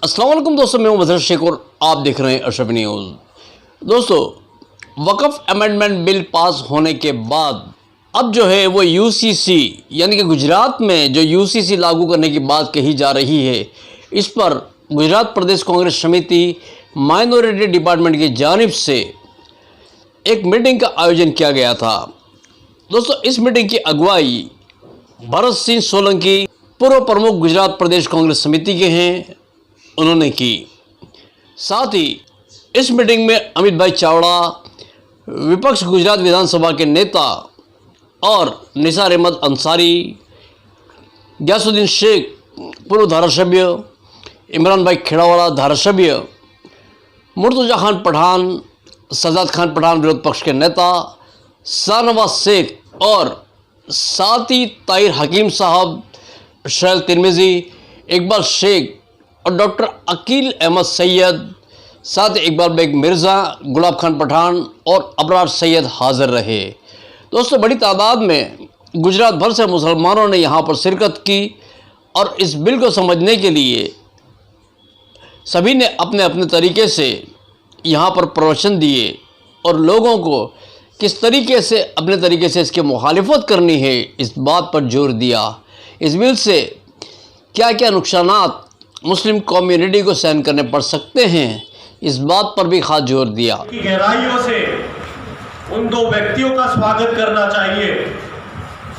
अस्सलाम वालेकुम दोस्तों, मैं हूं मजहर शेख और आप देख रहे हैं अशरफ न्यूज़। दोस्तों, वक़्फ़ अमेंडमेंट बिल पास होने के बाद अब जो है वो यूसीसी यानी कि गुजरात में जो यूसीसी लागू करने की बात कही जा रही है, इस पर गुजरात प्रदेश कांग्रेस समिति माइनॉरिटी डिपार्टमेंट की जानिब से एक मीटिंग का आयोजन किया गया था। दोस्तों, इस मीटिंग की अगुवाई भरत सिंह सोलंकी पूर्व प्रमुख गुजरात प्रदेश कांग्रेस समिति के हैं, उन्होंने की। साथ ही इस मीटिंग में अमित भाई चावड़ा, विपक्ष गुजरात विधानसभा के नेता और निसार अहमद अंसारी, गयासुद्दीन शेख पूर्व धारासभ्य, इमरान भाई खेड़ावाला धारासभ्य, मुर्तजा खान पठान, सजाद खान पठान विरोध पक्ष के नेता, शाहनवाज शेख और साथ ही ताहिर हकीम साहब, शैल तिरमिजी, इकबाल शेख और डॉक्टर अकील अहमद सैयद, साथ ही इकबाल बेग मिर्ज़ा, गुलाब खान पठान और अबरार सैयद हाजिर रहे। दोस्तों, बड़ी तादाद में गुजरात भर से मुसलमानों ने यहाँ पर शिरकत की और इस बिल को समझने के लिए सभी ने अपने अपने तरीके से यहाँ पर प्रवचन दिए और लोगों को किस तरीके से अपने तरीके से इसकी मुखालिफत करनी है, इस बात पर जोर दिया। इस बिल से क्या क्या नुकसानात मुस्लिम कम्युनिटी को सहन करने पड़ सकते हैं, इस बात पर भी खास जोर दिया। गहराइयों से उन दो व्यक्तियों का स्वागत करना चाहिए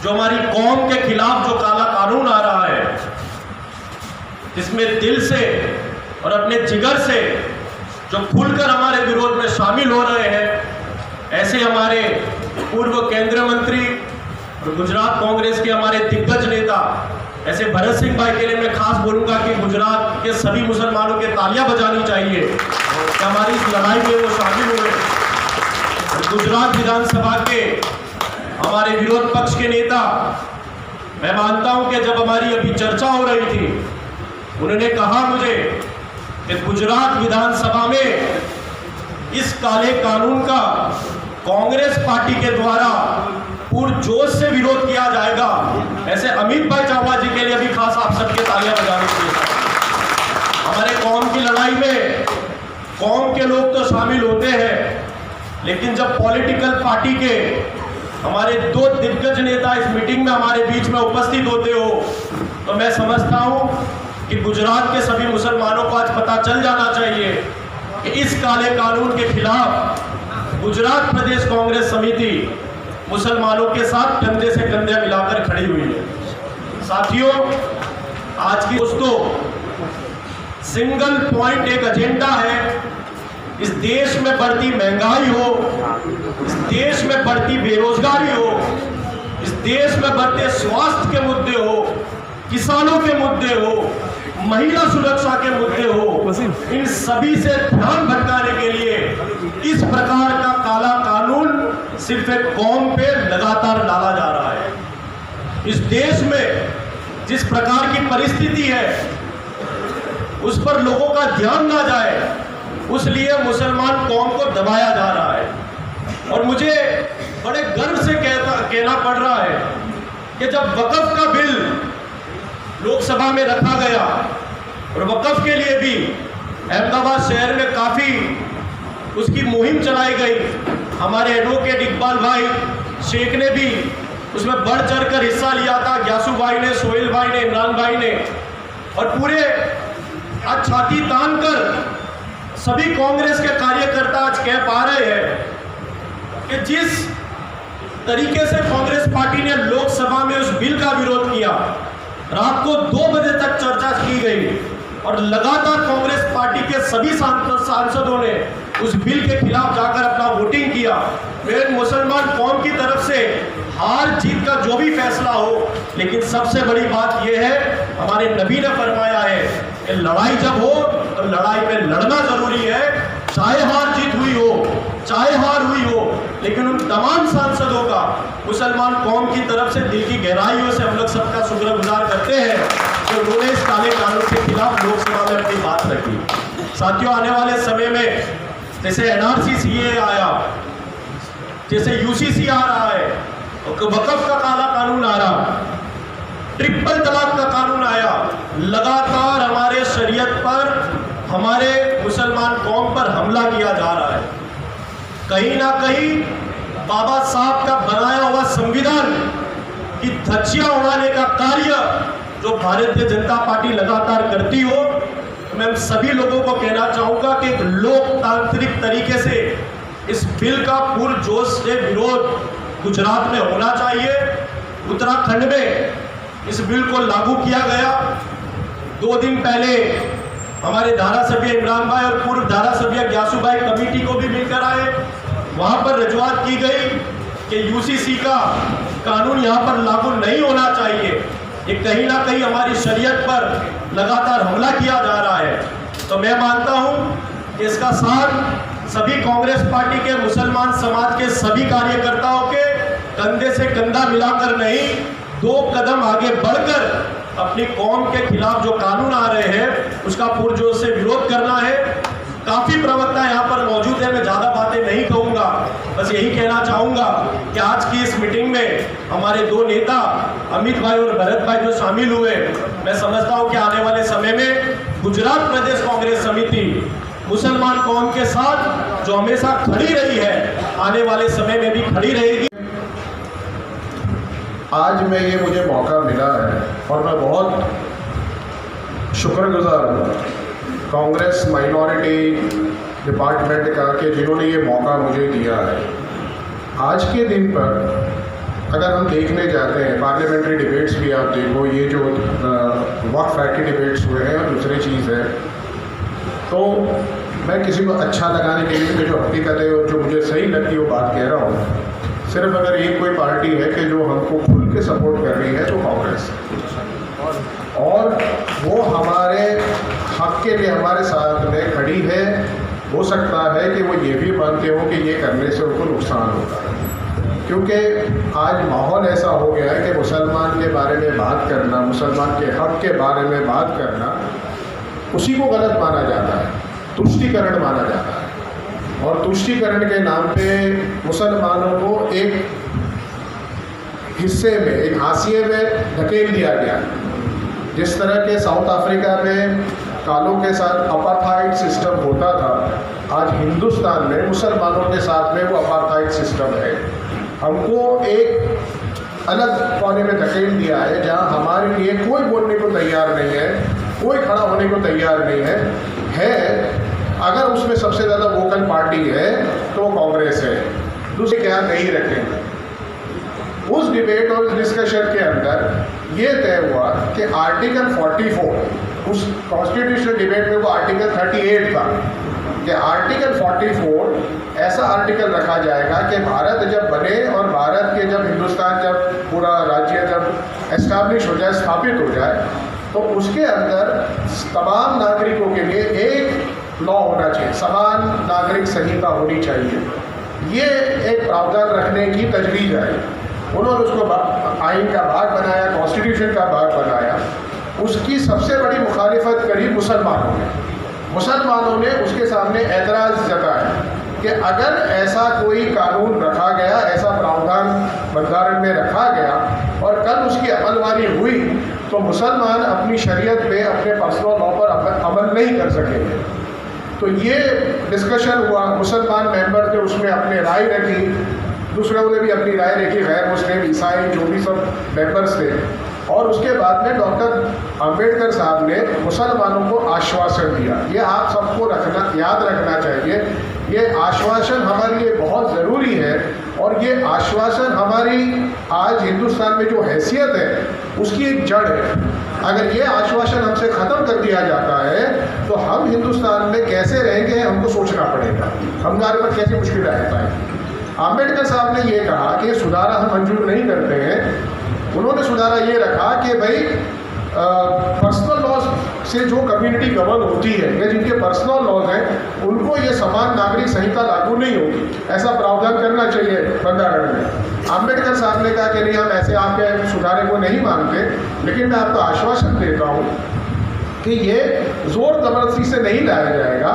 जो हमारी कौम के खिलाफ जो काला कानून आ रहा है, जिसमें दिल से और अपने जिगर से जो खुलकर हमारे विरोध में शामिल हो रहे हैं, ऐसे हमारे पूर्व केंद्रीय मंत्री और गुजरात कांग्रेस के हमारे दिग्गज नेता ऐसे भरत सिंह भाई के लिए मैं खास बोलूंगा कि गुजरात के सभी मुसलमानों के तालियां बजानी चाहिए कि हमारी इस लड़ाई में वो शामिल हुए। गुजरात विधानसभा के हमारे विरोध पक्ष के नेता, मैं मानता हूं कि जब हमारी अभी चर्चा हो रही थी, उन्होंने कहा मुझे कि गुजरात विधानसभा में इस काले कानून का कांग्रेस पार्टी के द्वारा पुरजोश से विरोध किया जाएगा। ऐसे अमित भाई चावड़ा जी के लिए भी खास आप सबके तालियां बजानी चाहिए। हमारे कौम की लड़ाई में कौम के लोग तो शामिल होते हैं, लेकिन जब पॉलिटिकल पार्टी के हमारे दो दिग्गज नेता इस मीटिंग में हमारे बीच में उपस्थित होते हो, तो मैं समझता हूं कि गुजरात के सभी मुसलमानों को आज पता चल जाना चाहिए कि इस काले कानून के खिलाफ गुजरात प्रदेश कांग्रेस समिति मुसलमानों के साथ कंधे से कंधे मिलाकर खड़ी हुई है। साथियों, आज की दोस्तों, सिंगल पॉइंट एक एजेंडा है। इस देश में बढ़ती महंगाई हो, इस देश में बढ़ती बेरोजगारी हो, इस देश में बढ़ते स्वास्थ्य के मुद्दे हो, किसानों के मुद्दे हो, महिला सुरक्षा के मुद्दे हो, इन सभी से ध्यान भटकाने के लिए इस प्रकार का काला कानून सिर्फ एक कौम पे लगातार डाला जा रहा है। इस देश में जिस प्रकार की परिस्थिति है, उस पर लोगों का ध्यान ना जाए, उसलिए मुसलमान कौम को दबाया जा रहा है। और मुझे बड़े गर्व से कहना पड़ रहा है कि जब वक़्फ़ का बिल लोकसभा में रखा गया और वक़्फ़ के लिए भी अहमदाबाद शहर में काफ़ी उसकी मुहिम चलाई गई। हमारे एडवोकेट इकबाल भाई शेख ने भी उसमें बढ़ चढ़कर हिस्सा लिया था, ग्यासू भाई ने, सोहेल भाई ने, इमरान भाई ने, और पूरे आज छाती तान कर सभी कांग्रेस के कार्यकर्ता आज कह पा रहे हैं कि जिस तरीके से कांग्रेस पार्टी ने लोकसभा में उस बिल का विरोध किया, रात को 2 बजे तक चर्चा की गई और लगातार कांग्रेस पार्टी के सभी सांसदों ने उस बिल के खिलाफ जाकर अपना वोटिंग किया। फिर मुसलमान कौम की तरफ से हार जीत का जो भी फैसला हो, लेकिन सबसे बड़ी बात यह है, हमारे नबी ने फरमाया है कि लड़ाई जब हो तो लड़ाई में लड़ना जरूरी है, चाहे हार जीत हुई हो, चाहे हार हुई हो, लेकिन उन तमाम सांसदों का मुसलमान कौम की तरफ से दिल की गहराइयों से हम लोग सबका शुक्रगुजार करते हैं कि उन्होंने इस काले कानून के खिलाफ लोकसभा में अपनी बात रखी। साथियों, आने वाले समय में जैसे NRC CA आया, जैसे UCC आ रहा है, वक़्फ़ का काला कानून आ रहा, ट्रिपल तलाक का कानून आया, लगातार हमारे शरीयत पर, हमारे मुसलमान कौम पर हमला किया जा रहा है। कहीं ना कहीं बाबा साहब का बनाया हुआ संविधान की धज्जियां उड़ाने का कार्य जो भारतीय जनता पार्टी लगातार करती हो, मैं सभी लोगों को कहना चाहूंगा कि एक लोकतांत्रिक तरीके से इस बिल का पुरजोश से विरोध गुजरात में होना चाहिए। उत्तराखंड में इस बिल को लागू किया गया। 2 दिन पहले हमारे धारासभ्य इमरान भाई और पूर्व धारासभ्य ग्यासू भाई कमेटी को भी मिलकर आए। वहां पर रजूआत की गई कि यूसीसी का कानून यहां पर लागू नहीं होना चाहिए, ये कहीं ना कहीं हमारी शरीयत पर लगातार हमला किया जा रहा है। तो मैं मानता हूं कि इसका साथ सभी कांग्रेस पार्टी के, मुसलमान समाज के सभी कार्यकर्ताओं के कंधे से कंधा मिलाकर नहीं, 2 कदम आगे बढ़कर अपनी कौम के खिलाफ जो कानून आ रहे हैं उसका पुरजोर से विरोध करना है। काफी प्रवक्ता यहाँ पर मौजूद है, मैं ज्यादा बातें नहीं कहूंगा, बस यही कहना चाहूंगा कि आज की इस मीटिंग में हमारे 2 नेता अमित भाई और भरत भाई जो शामिल हुए, मैं समझता हूं कि आने वाले समय में गुजरात प्रदेश कांग्रेस समिति मुसलमान कौम के साथ जो हमेशा खड़ी रही है, आने वाले समय में भी खड़ी रहेगी। आज में ये मुझे मौका मिला है और मैं बहुत शुक्रगुजार हूँ कांग्रेस माइनॉरिटी डिपार्टमेंट का कि जिन्होंने ये मौका मुझे दिया है। आज के दिन पर अगर हम देखने जाते हैं पार्लियामेंट्री डिबेट्स भी आप देखो, ये जो वक्फ एक्ट के डिबेट्स हुए हैं और दूसरी चीज़ है, तो मैं किसी को अच्छा लगाने के लिए जो हकीकत है और जो मुझे सही लगती है वो बात कह रहा हूँ। सिर्फ अगर एक कोई पार्टी है कि जो हमको खुल के सपोर्ट कर रही है तो कांग्रेस, और वो हमारे हक के लिए हमारे साथ में खड़ी है। हो सकता है कि वो ये भी मानते हो कि ये करने से उनको नुकसान होता है, क्योंकि आज माहौल ऐसा हो गया है कि मुसलमान के बारे में बात करना, मुसलमान के हक के बारे में बात करना, उसी को गलत माना जाता है, तुष्टीकरण माना जाता है। और तुष्टीकरण के नाम पे मुसलमानों को एक हिस्से में, एक हाशिए में धकेल दिया गया। जिस तरह के साउथ अफ्रीका में कालों के साथ अपार्थाइड सिस्टम होता था, आज हिंदुस्तान में मुसलमानों के साथ में वो अपार्थाइड सिस्टम है। हमको एक अलग कोने में धकेल दिया है जहाँ हमारे लिए कोई बोलने को तैयार नहीं है, कोई खड़ा होने को तैयार नहीं है। अगर उसमें सबसे ज़्यादा वोकल पार्टी है तो वो कांग्रेस है, दूसरे क्या नहीं रखेंगे। उस डिबेट और उस डिस्कशन के अंदर ये तय हुआ कि आर्टिकल 44, उस कॉन्स्टिट्यूशनल डिबेट में वो आर्टिकल 38 था कि आर्टिकल 44 ऐसा आर्टिकल रखा जाएगा कि भारत जब बने और भारत के जब हिंदुस्तान जब पूरा राज्य जब एस्टैब्लिश हो जाए, स्थापित हो जाए, तो उसके अंदर तमाम नागरिकों के लिए एक लॉ होना चाहिए, समान नागरिक संहिता होनी चाहिए। ये एक प्रावधान रखने की तजवीज़ आई। उन्होंने उसको आइन का भाग बनाया, कॉन्स्टिट्यूशन का भाग बनाया। उसकी सबसे बड़ी मुखालिफत करी मुसलमानों ने। मुसलमानों ने उसके सामने एतराज़ जताया कि अगर ऐसा कोई कानून रखा गया, ऐसा प्रावधान बंधारण में रखा गया और कल उसकी अमलवारी हुई तो मुसलमान अपनी शरीयत पे, अपने पर्सनल लॉ पर अमल नहीं कर सकेंगे। तो ये डिस्कशन हुआ, मुसलमान मेंबर थे उसमें अपने राय रखी, दूसरों ने भी अपनी राय रखी, गैर मुस्लिम, ईसाई, जो भी सब मेंबर्स थे। और उसके बाद में डॉक्टर अंबेडकर साहब ने मुसलमानों को आश्वासन दिया। ये आप सबको याद रखना चाहिए, ये आश्वासन हमारे लिए बहुत ज़रूरी है। और ये आश्वासन हमारी आज हिंदुस्तान में जो हैसियत है उसकी एक जड़ है। अगर ये आश्वासन हमसे ख़त्म कर दिया जाता है तो हम हिंदुस्तान में कैसे रहेंगे हमको सोचना पड़ेगा, हमारे पर कैसे मुश्किलें आ पाएंगी। अंबेडकर साहब ने ये कहा कि सुधारा हम मंजूर नहीं करते हैं। उन्होंने सुधारा ये रखा कि भाई पर्सनल लॉज से जो कम्युनिटी गवर्न होती है या जिनके पर्सनल लॉज हैं उनको ये समान नागरिक संहिता लागू नहीं होगी, ऐसा प्रावधान करना चाहिए बंधारण में। अंबेडकर साहब ने कहा कि नहीं, हम ऐसे आपके सुधारे को नहीं मानते, लेकिन मैं आपको आश्वासन देता हूँ कि ये ज़ोर ज़बरदस्ती से नहीं लाया जाएगा।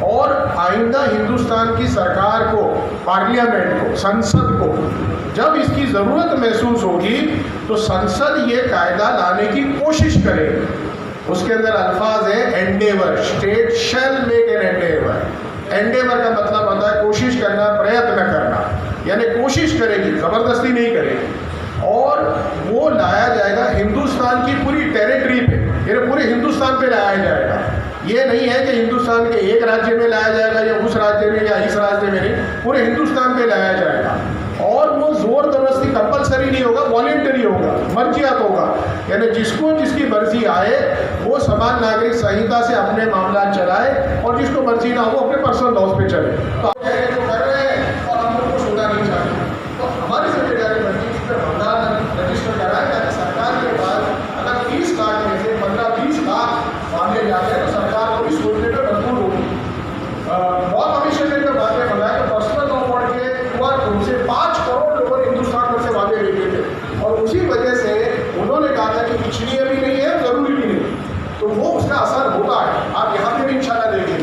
और और आइंदा हिंदुस्तान की सरकार को, पार्लियामेंट को, संसद को जब इसकी ज़रूरत महसूस होगी तो संसद ये कायदा लाने की कोशिश करेगी। उसके अंदर अल्फाज है Endeavour, state shall make an Endeavour. Endeavour का मतलब होता है कोशिश करना, प्रयत्न करना, यानी कोशिश करेगी, ज़बरदस्ती नहीं करेगी। और वो लाया जाएगा हिंदुस्तान की पूरी टेरिटरी पे, यानी पूरे हिंदुस्तान पे लाया जाएगा। ये नहीं है कि हिंदुस्तान के एक राज्य में लाया जाएगा या उस राज्य में या इस राज्य में, नहीं, पूरे हिंदुस्तान पे लाया जाएगा। और वो जोर जबरदस्ती कंपलसरी नहीं होगा, वॉलेंटरी होगा, मर्जियात होगा, यानी जिसको जिसकी मर्जी आए वो समान नागरिक संहिता से अपने मामला चलाए और जिसको मर्जी ना हो वो अपने पर्सनल लॉज पे चले। तो जो कर रहे हैं और हम लोग को सुनना नहीं चाहते, तो हमारी जिम्मेदारी बनती है इस पर मामला रजिस्टर कराएं ताकि सरकार के पास अगर 30 लाख में से 15-20 लाख मामले जाते हैं तो सरकार को भी सोचने पर मजबूर होगी। बहुत हमेशा ने जो बातें बताया कि पर्सनल लॉ बोर्ड के उनसे 5 करोड़ लोगों ने हिंदुस्तान में से मामले लेते थे और उसी वजह से उन्होंने कहा था कि इच्छनीय भी नहीं है, जरूरी भी नहीं, तो वो उसका असर होता है। आप यहाँ पे भी इंशाल्लाह देखें,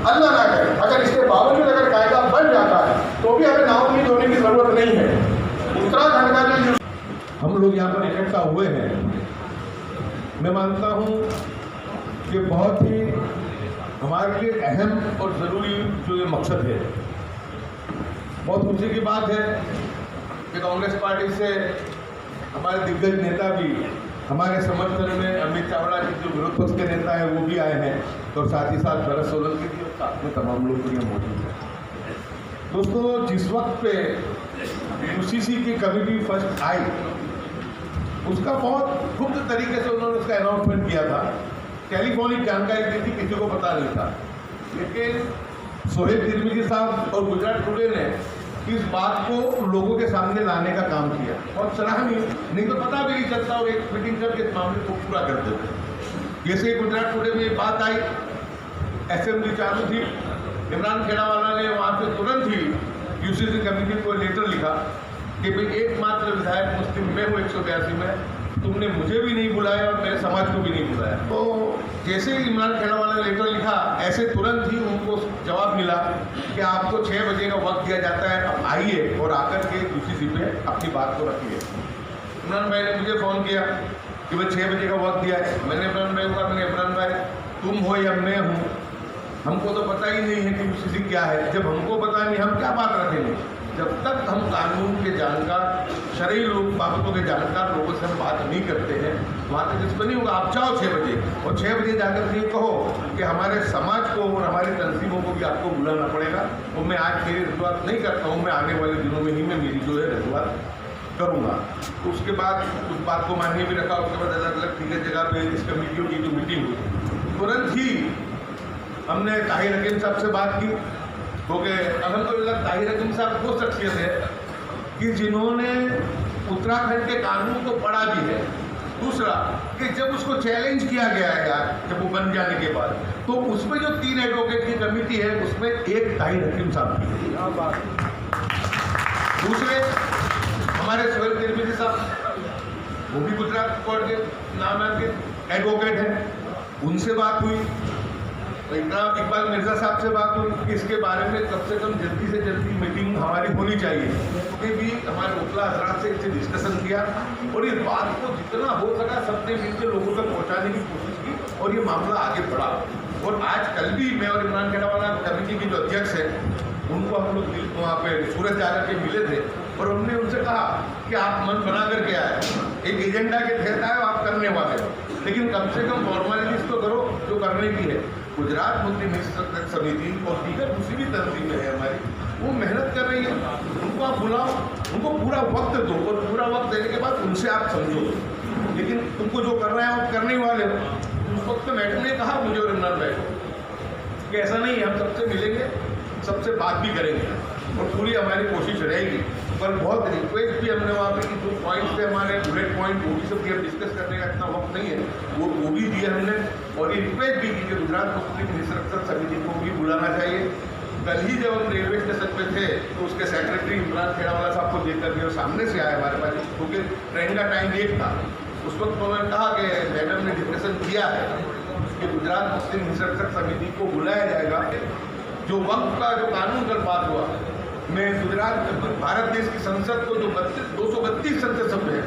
अल्लाह ना करे अगर इसके बावजूद अगर कायदा बन जाता है तो भी हमें नाउम्मीद होने की जरूरत नहीं है। उत्तराखंड का जो हम लोग यहाँ पर इकट्ठा हुए हैं, मैं मानता हूँ कि बहुत ही हमारे लिए अहम और ज़रूरी जो ये मकसद है। बहुत खुशी की बात है कि कांग्रेस पार्टी से हमारे दिग्गज नेता भी हमारे समर्थन में, अमित चावड़ा जी जो विरोध पक्ष के नेता हैं वो भी आए हैं, और साथ ही साथ भरत सोलंकी जी और साथ में तमाम लोग यहाँ मौजूद हैं। दोस्तों, जिस वक्त पे यूसीसी की कमेटी फर्स्ट आई उसका बहुत गुप्त तरीके से उन्होंने उसका अनाउंसमेंट किया था, टेलीफोनिक जानकारी दी थी, किसी को पता नहीं था। लेकिन सोहेल तिरमिजी साहब और गुजरात टुडे ने इस बात को लोगों के सामने लाने का काम किया और सराहनीय, नहीं तो पता भी नहीं चलता और एक मीटिंग करके इस मामले को पूरा कर देते। जैसे गुजरात टुडे में ये बात आई, असेंबली चालू थी, इमरान खेड़ावाला ने वहाँ से तुरंत ही यूसीसी कमेटी को लेटर लिखा कि भाई एकमात्र विधायक मुस्लिम मैं हूँ 182 में, तुमने मुझे भी नहीं बुलाया और मेरे समाज को भी नहीं बुलाया। तो जैसे ही इमरान खेड़ावाला ने लेटर लिखा, ऐसे तुरंत ही उनको जवाब मिला कि आपको 6 बजे का वक्त दिया जाता है, अब आइए और आकर के यूसीसी पे अपनी बात को रखिए। इमरान भाई ने मुझे फ़ोन किया कि भाई 6 बजे का वक्त दिया है। मैंने इमरान भाई को कहा, मैंने इमरान भाई तुम हो या मैं हूँ, हमको तो पता ही नहीं है कि यूसीसी क्या है। जब हमको पता नहीं हम क्या बात रखेंगे? जब तक हम कानून के जानकार, शरई लोग बाबतों के जानकार लोगों से हम बात नहीं करते हैं, वहाँ तक जिस पर नहीं होगा। आप जाओ 6 बजे और 6 बजे जाकर के कहो कि हमारे समाज को और हमारी तंजीमों को भी आपको बुलाना पड़ेगा, और मैं आज मेरी रजूआत नहीं करता हूँ, मैं आने वाले दिनों में ही मैं मेरी जो है रजूआत करूँगा। तो उसके बाद उस बात को मानने भी रखा। उसके बाद अलग अलग तीन जगह पे इस कमेटियों की जो मीटिंग हुई, तुरंत ही हमने ताहिर हकीम साहब से बात की, क्योंकि अल्हम्दुलिल्लाह ताहिर हकीम साहब वो शख्सियत है कि जिन्होंने उत्तराखंड के कानून को पढ़ा भी है। दूसरा कि जब उसको चैलेंज किया गया है यार, जब वो बन जाने के बाद, तो उसमें जो 3 एडवोकेट की कमेटी है उसमें एक ताहिर हकीम साहब की है। दूसरे हमारे सोहेल तिरमिजी साहब, वो भी गुजरात कोर्ट के नाम के एडवोकेट हैं, उनसे बात हुई। इकबाल मिर्जा साहब से बात हुई, इसके बारे में कम से कम जल्दी से जल्दी मीटिंग हमारी होनी चाहिए। उसने भी हमारे उतला हजरात से इससे डिस्कशन किया और इस बात को जितना हो सका सबने मिलकर लोगों तक पहुंचाने की कोशिश की और ये मामला आगे बढ़ा। और आज कल भी मैं और इमरान खेड़ावाला कमेटी के जो अध्यक्ष हैं उनको हम लोग वहाँ पे सूरत जाकर के मिले थे और हमने उनसे कहा कि आप मन बना करके आए, एक एजेंडा के तहत आए, आप करने वाले हो, लेकिन कम से कम फॉर्मेलिटीज तो करो जो करने की है। गुजरात मुस्लिम हित समिति और दीगर दूसरी भी तंजीमें हैं हमारी, वो मेहनत कर रही है, उनको आप बुलाओ, उनको पूरा वक्त दो और पूरा वक्त देने के बाद उनसे आप समझो। लेकिन तुमको जो करना है वो करने वाले हो। उस वक्त मैडम ने कहा मुझे और इमरान भाई को कि ऐसा नहीं है, हम सबसे मिलेंगे, सबसे बात भी करेंगे और पूरी हमारी कोशिश रहेगी। पर बहुत रिक्वेस्ट भी हमने वहाँ पे कि जो पॉइंट्स थे हमारे बुलेट पॉइंट, वो भी सब हम डिस्कस करने का इतना वक्त नहीं है, वो भी दिए हमने। और ये रिक्वेस्ट भी की कि गुजरात मुस्लिम हित समिति को भी बुलाना चाहिए। कल ही जब हम रेलवे स्टेशन पे थे तो उसके सेक्रेटरी इमरान खेड़ावाला साहब को देख करके सामने से आए हमारे पास, क्योंकि ट्रेन का टाइम 1 था। उस वक्त उन्होंने कहा कि मैडम ने डिस्कशन किया है कि गुजरात मुस्लिम हितरक्षक समिति को बुलाया जाएगा। जो वक्त का जो कानून कल पास हुआ, मैं गुजरात भारत देश की संसद को जो 232 संसद सभ्य है,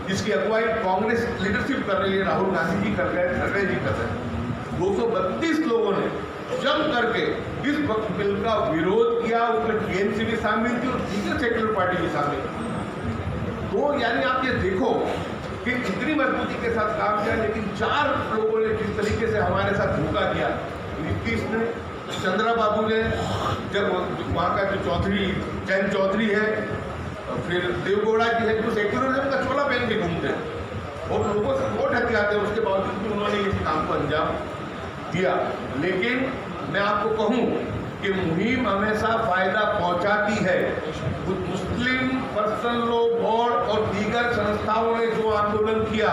जिसकी अगुवाई कांग्रेस लीडरशिप कर रही है, राहुल गांधी जी कर रहे हैं, खड़गे जी कर रहे हैं, 232 लोगों ने जम करके इस वक्त बिल का विरोध किया। उसमें टीएमसी भी शामिल थी और दीगर सेक्युलर पार्टी भी शामिल थी। तो यानी आप ये देखो कि इतनी मजबूती के साथ काम किया, लेकिन 4 लोगों ने जिस तरीके से हमारे साथ धोखा किया, नीतीश ने, चंद्रा बाबू ने, जब वहाँ का जो चौधरी जैन चौधरी है, फिर देवगौड़ा जी है, जो सेक्युलरिज्म का चोला पहन के घूमते हैं और लोगों से वोट हथियाते हैं, उसके बावजूद भी उन्होंने इस काम को अंजाम दिया। लेकिन मैं आपको कहूँ कि मुहिम हमेशा फायदा पहुंचाती है। मुस्लिम पर्सनल लॉ बोर्ड और दीगर संस्थाओं ने जो आंदोलन किया,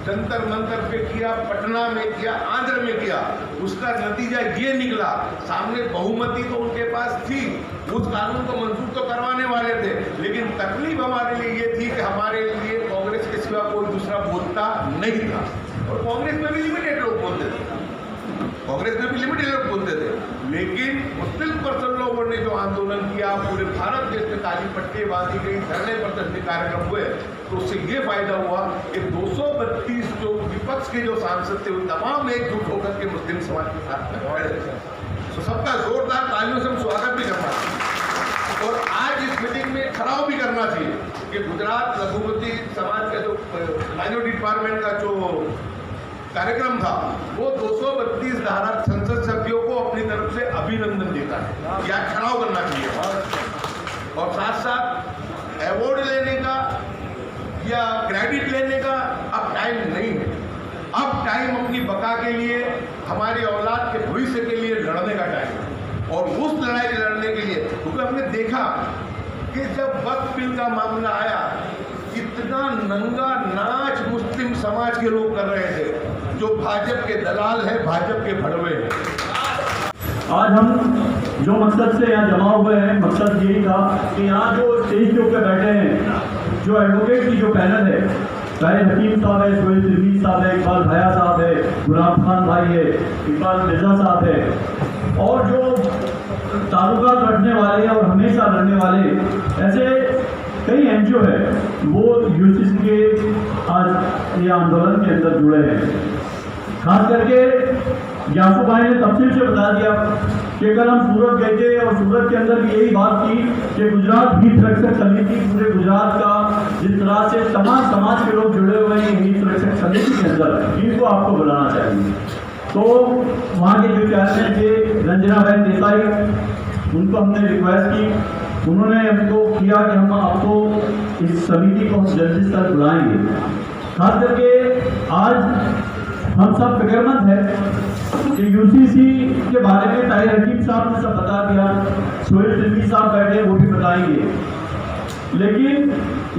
जंतर मंतर पे किया, पटना में किया, आंध्र में किया, उसका नतीजा ये निकला। सामने बहुमति तो उनके पास थी, उस कानून को मंजूर तो करवाने वाले थे, लेकिन तकलीफ हमारे लिए ये थी कि हमारे लिए कांग्रेस के सिवा कोई दूसरा बोलता नहीं था। और कांग्रेस में भी लिमिटेड लोग बोलते थे, कांग्रेस में भी लिमिटेड लोग बोलते थे। लेकिन मुस्लिम पर्सनल लॉ बोर्ड ने जो आंदोलन किया, पूरे भारत देश में काली पट्टी बांधी गई, धरने प्रदर्शनी कार्यक्रम हुए, तो उससे ये फायदा हुआ कि 232 जो विपक्ष के जो सांसद थे, वो तमाम एकजुट होकर के मुस्लिम समाज के साथ खड़े थे। तो सबका जोरदार तालियों से हम स्वागत भी करना चाहिए और आज इस मीटिंग में ठहराव भी करना चाहिए कि गुजरात लघुमती समाज का जो माइनॉरिटी डिपार्टमेंट का जो कार्यक्रम था, वो 232 धारा संसद सभ्यों को अपनी तरफ से अभिनंदन देता है, या ठहराव करना चाहिए। और साथ साथ अवार्ड लेने का या क्रेडिट लेने का अब टाइम नहीं है। अब टाइम अपनी बका के लिए, हमारी औलाद के भविष्य के लिए लड़ने का टाइम है। और उस लड़ाई लड़ने के लिए, क्योंकि हमने देखा कि जब वक्फ बिल का मामला आया, इतना नंगा नाच मुस्लिम समाज के लोग कर रहे थे, जो भाजपा के दलाल है, भाजपा के भड़वे हैं। आज हम जो मकसद से यहाँ जमा हुए हैं, मकसद यही था कि यहाँ जो स्टेज के ऊपर बैठे हैं, जो एडवोकेट की जो पैनल है, चाहे हकीम साहब है, सोहेल सिद्दीकी साहब है, इकबाल भैया साहब है, गुलाम खान भाई है, इकबाल मिर्जा साहब है, और जो ताल्लुकात रखने वाले और हमेशा लड़ने वाले ऐसे कई एनजीओ है, वो यूसीसी के आज ये आंदोलन के अंदर जुड़े हैं। खास करके यासू भाई ने तफसील से बता दिया कि कल हम सूरत गए थे और सूरत के अंदर भी यही बात थी कि गुजरात हित रक्षक समिति, पूरे गुजरात का जिस तरह से तमाम समाज के लोग जुड़े हुए हैं हित रक्षक समिति के अंदर, इनको आपको बुलाना चाहिए। तो वहाँ के जो चेयरमैन थे रंजना बहन देसाई, उनको हमने रिक्वेस्ट की, उन्होंने हमको किया कि हम आपको इस समिति को हम जल्दी से बुलाएंगे। खास करके आज हम सब फिक्रमंद है कि यूसीसी के बारे में ताहिर हकीम साहब ने सब बता दिया, सोहेल सिद्दीकी साहब बैठे वो भी बताएंगे। लेकिन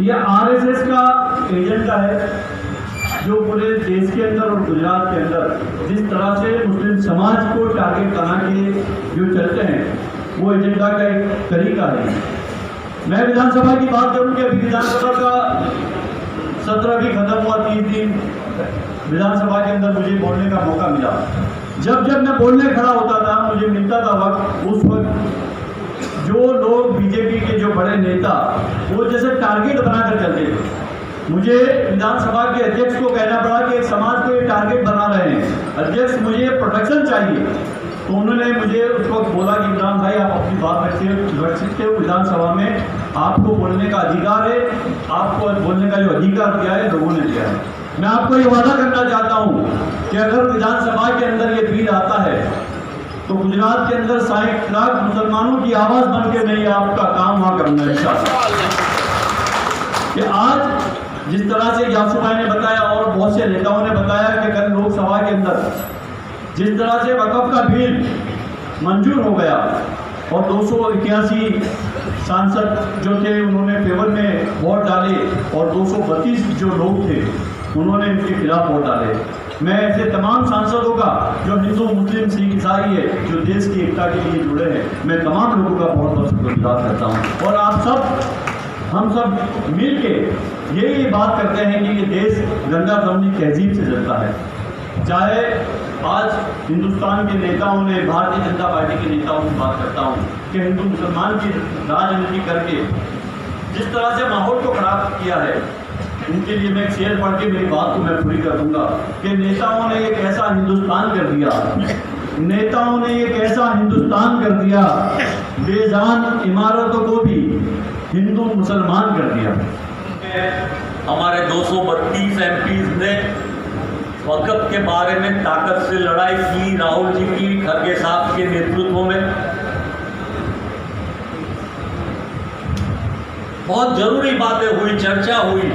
यह आरएसएस का एजेंडा है जो पूरे देश के अंदर और गुजरात के अंदर जिस तरह से मुस्लिम समाज को टारगेट बना के जो चलते हैं, वो एजेंडा का एक तरीका है। मैं विधानसभा की बात करूं कि अभी विधानसभा का सत्र भी खत्म हुआ, 30 दिन विधानसभा के अंदर मुझे बोलने का मौका मिला। जब जब मैं बोलने खड़ा होता था, मुझे मिलता था वक्त, उस वक्त जो लोग बीजेपी के जो बड़े नेता वो जैसे टारगेट बनाकर चलते थे। मुझे विधानसभा के अध्यक्ष को कहना पड़ा कि एक समाज को ये टारगेट बना रहे हैं, अध्यक्ष मुझे प्रोटेक्शन चाहिए। तो उन्होंने मुझे उस वक्त बोला कि इमरान भाई आप अपनी बात रख सकते हो, विधानसभा में आपको बोलने का अधिकार है, आपको बोलने का जो अधिकार दिया है लोगों ने दिया है। मैं आपको ये वादा करना चाहता हूँ कि अगर विधानसभा के अंदर ये बिल आता है तो गुजरात के अंदर 60 लाख मुसलमानों की आवाज़ बन के मैं आपका काम वहाँ करूँगा इंशाअल्लाह। कि आज जिस तरह से यासू भाई ने बताया और बहुत से नेताओं ने बताया कि कल लोकसभा के अंदर जिस तरह से वक़्फ़ का बिल मंजूर हो गया और 281 सांसद जो थे उन्होंने फेवर में वोट डाले और 232 जो लोग थे उन्होंने इनके खिलाफ वोट डाले। मैं ऐसे तमाम सांसदों का जो हिंदू मुस्लिम सिख ईसाई है जो देश की एकता के लिए जुड़े हैं, मैं तमाम लोगों का बहुत बहुत शुक्रगुजार करता हूँ। और आप सब हम सब मिल के यही बात करते हैं कि ये देश गंगा जमनी तहजीब से चलता है। चाहे आज हिंदुस्तान के नेताओं ने, भारतीय जनता पार्टी के नेताओं की बात करता हूँ कि हिंदू मुसलमान की राजनीति करके जिस तरह से माहौल को खराब किया है, उनके लिए मैं एक शेर पढ़ के मेरी बात को मैं पूरी कर दूंगा कि नेताओं ने एक ऐसा हिंदुस्तान कर दिया, नेताओं ने एक ऐसा हिंदुस्तान कर दिया, बेजान इमारतों को भी हिंदू मुसलमान कर दिया। हमारे 232 एमपीज ने वक़्फ़ के बारे में ताकत से लड़ाई की, राहुल जी की, खड़गे साहब के नेतृत्व में। बहुत जरूरी बातें हुई, चर्चा हुई,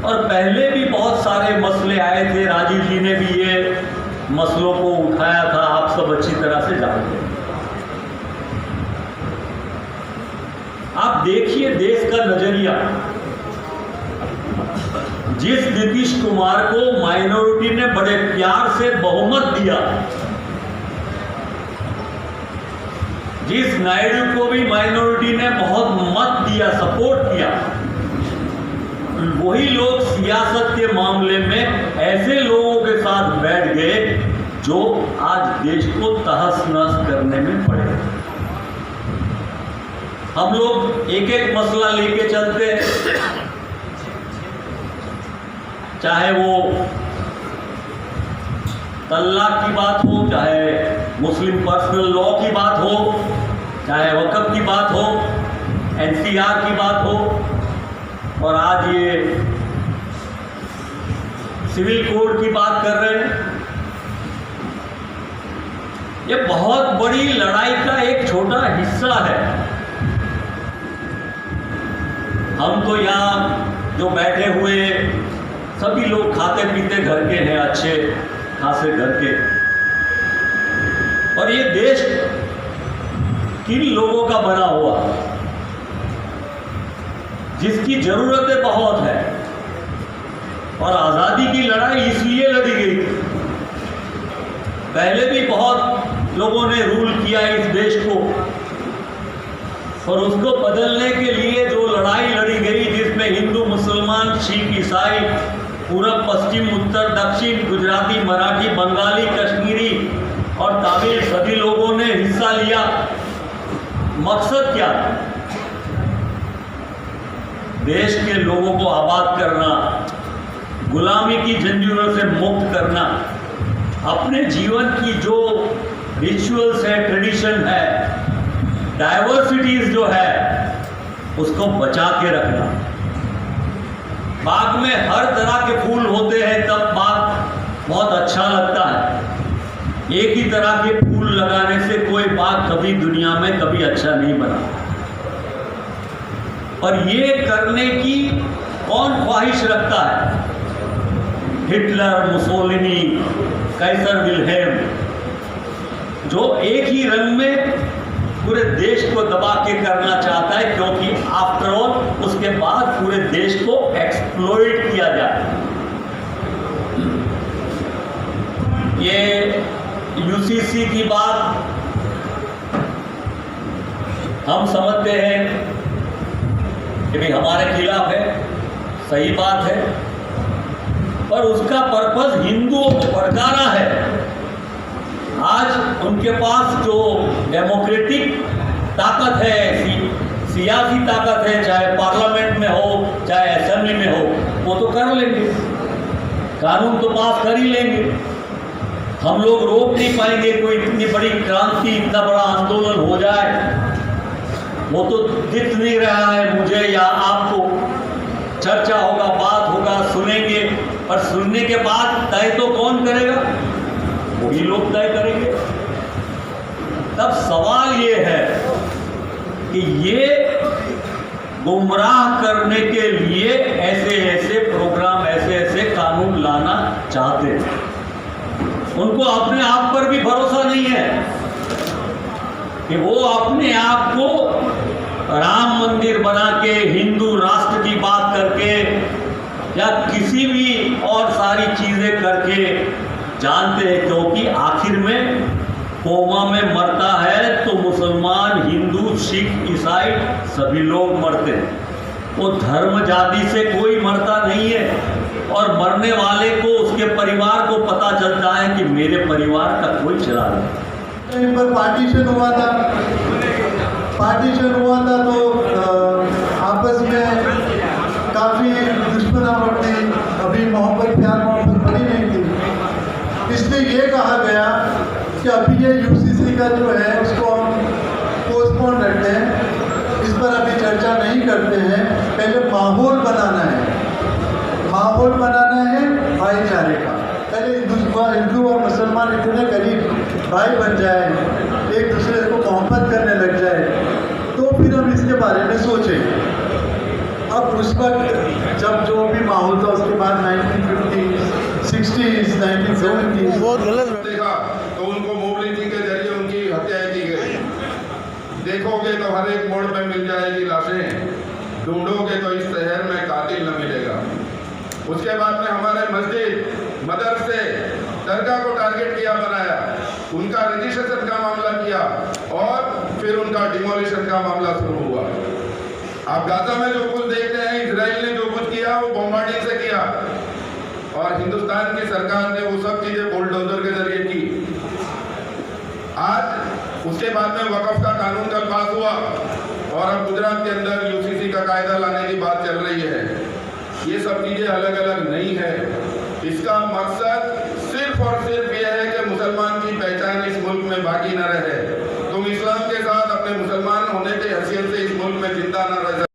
और पहले भी बहुत सारे मसले आए थे। राजीव जी ने भी ये मसलों को उठाया था, आप सब अच्छी तरह से जानते हैं। आप देखिए देश का नजरिया, जिस नीतीश कुमार को माइनॉरिटी ने बड़े प्यार से बहुमत दिया, जिस नायडू को भी माइनॉरिटी ने बहुत मत दिया, सपोर्ट किया, वही लोग सियासत के मामले में ऐसे लोगों के साथ बैठ गए जो आज देश को तहस नहस करने में पड़े। हम लोग एक एक मसला लेके चलते हैं, चाहे वो तलाक की बात हो, चाहे मुस्लिम पर्सनल लॉ की बात हो, चाहे वक़्फ़ की बात हो, एनसीआर की बात हो, और आज ये सिविल कोड की बात कर रहे हैं। ये बहुत बड़ी लड़ाई का एक छोटा हिस्सा है। हम तो यहाँ जो बैठे हुए सभी लोग खाते पीते घर के हैं, अच्छे खासे घर के, और ये देश किन लोगों का बना हुआ, जिसकी जरूरतें बहुत है, और आज़ादी की लड़ाई इसलिए लड़ी गई थी। पहले भी बहुत लोगों ने रूल किया इस देश को, और उसको बदलने के लिए जो लड़ाई लड़ी गई, जिसमें हिंदू, मुसलमान, सिख, ईसाई, पूरब, पश्चिम, उत्तर, दक्षिण, गुजराती, मराठी, बंगाली, कश्मीरी और तमिल सभी लोगों ने हिस्सा लिया। मकसद क्या था? देश के लोगों को आबाद करना, गुलामी की जंजीरों से मुक्त करना, अपने जीवन की जो रिचुअल्स है, ट्रेडिशन है, डाइवर्सिटीज जो है, उसको बचा के रखना। बाग में हर तरह के फूल होते हैं, तब बाग बहुत अच्छा लगता है। एक ही तरह के फूल लगाने से कोई बाग कभी दुनिया में कभी अच्छा नहीं बना। और ये करने की कौन ख्वाहिश रखता है? हिटलर, मुसोलिनी, कैसर विल्हेम, जो एक ही रंग में पूरे देश को दबा के करना चाहता है, क्योंकि आफ्टर ऑल उसके बाद पूरे देश को एक्सप्लॉइट किया जाए। ये यूसीसी की बात हम समझते हैं कि भाई हमारे खिलाफ है, सही बात है, पर उसका पर्पस हिंदुओं को भड़काना है। आज उनके पास जो डेमोक्रेटिक ताकत है, सियासी ताकत है, चाहे पार्लियामेंट में हो, चाहे असेंबली में हो, वो तो कर लेंगे, कानून तो पास कर ही लेंगे। हम लोग रोक नहीं पाएंगे कोई इतनी बड़ी क्रांति, इतना बड़ा आंदोलन हो जाए। वो तो दिख नहीं रहा है मुझे या आपको। चर्चा होगा, बात होगा, सुनेंगे, और सुनने के बाद तय तो कौन करेगा? वही लोग तय करेंगे। तब सवाल ये है कि ये गुमराह करने के लिए ऐसे ऐसे प्रोग्राम, ऐसे ऐसे कानून लाना चाहते हैं। उनको अपने आप पर भी भरोसा नहीं है कि वो अपने आप को राम मंदिर बना के, हिंदू राष्ट्र की बात करके, या किसी भी और सारी चीजें करके जानते हैं, क्योंकि आखिर में कोमा में मरता है तो मुसलमान, हिंदू, सिख, ईसाई सभी लोग मरते हैं। वो धर्म जाति से कोई मरता नहीं है। और मरने वाले को, उसके परिवार को पता चल जाए कि मेरे परिवार का कोई चला नहीं। इन पर पार्टीशन हुआ था तो आपस में काफ़ी दुश्मनावट थी, अभी प्यार मोहब्बत बनी नहीं थी। इसलिए ये कहा गया कि अभी ये यूसीसी का जो है उसको हम पोस्टपोन रखते हैं, इस पर अभी चर्चा नहीं करते हैं। पहले माहौल बनाना है भाईचारे का। पहले हिंदू और मुसलमान इतने करीब भाई बन जाए, एक दूसरे को मोहब्बत करने लग जाए, तो फिर हम इसके बारे में सोचें। अब उस वक्त जब जो भी माहौल था, उसके बाद 1950s, 60s, 1970s बहुत गलत देखा तो उनको मोबिलिटी के जरिए उनकी हत्याएं की गई। देखोगे तो हर एक मोड़ पे मिल जाएगी लाशें, ढूंढोगे तो इस शहर में कातिल न मिलेगा। उसके बाद में हमारे मस्जिद, मदरसे, दरगाह को टारगेट किया, बनाया, उनका रजिस्ट्रेशन का मामला किया और फिर उनका डिमोलिशन का मामला शुरू हुआ। आप गाजा में जो कुछ देखते हैं, इजराइल ने जो कुछ किया वो बॉम्बार्डिंग से किया और हिंदुस्तान की सरकार ने वो सब चीजें बुलडोजर के जरिए की। आज उसके बाद में वक़्फ़ का कानून कल पास हुआ और अब गुजरात के अंदर यूसीसी का कायदा लाने की बात चल रही है। ये सब चीजें अलग अलग नहीं है। इसका मकसद सिर्फ और सिर्फ यह है कि मुसलमान की पहचान इस मुल्क में बाकी न रहे। तुम इस्लाम के साथ अपने मुसलमान होने की हैसियत से इस मुल्क में जिंदा न रह